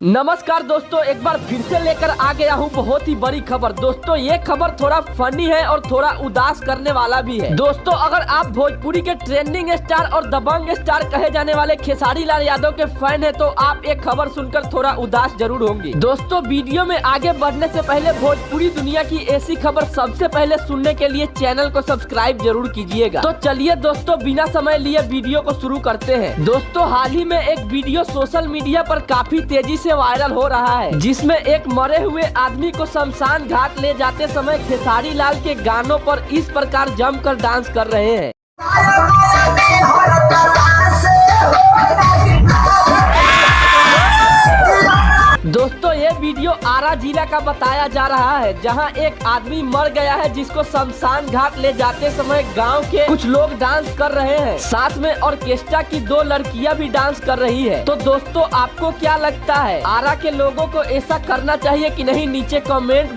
नमस्कार दोस्तों, एक बार फिर से लेकर आ गया हूँ बहुत ही बड़ी खबर। दोस्तों ये खबर थोड़ा फनी है और थोड़ा उदास करने वाला भी है। दोस्तों अगर आप भोजपुरी के ट्रेंडिंग स्टार और दबंग स्टार कहे जाने वाले खेसारी लाल यादव के फैन हैं तो आप एक खबर सुनकर थोड़ा उदास जरूर होंगे। दोस्तों वीडियो में आगे बढ़ने से पहले भोजपुरी दुनिया की ऐसी खबर सबसे पहले सुनने के लिए चैनल को सब्सक्राइब जरूर कीजिएगा। तो चलिए दोस्तों बिना समय लिए वीडियो को शुरू करते हैं। दोस्तों हाल ही में एक वीडियो सोशल मीडिया पर काफी तेजी से वायरल हो रहा है, जिसमें एक मरे हुए आदमी को शमशान घाट ले जाते समय खेसारी लाल के गानों पर इस प्रकार जमकर डांस कर रहे हैं। दोस्तों ये वीडियो आरा जिला का बताया जा रहा है, जहां एक आदमी मर गया है जिसको शमशान घाट ले जाते समय गांव के कुछ लोग डांस कर रहे हैं। साथ में ऑर्केस्ट्रा की 2 लड़कियां भी डांस कर रही है। तो दोस्तों आपको क्या लगता है, आरा के लोगों को ऐसा करना चाहिए कि नहीं, नीचे कमेंट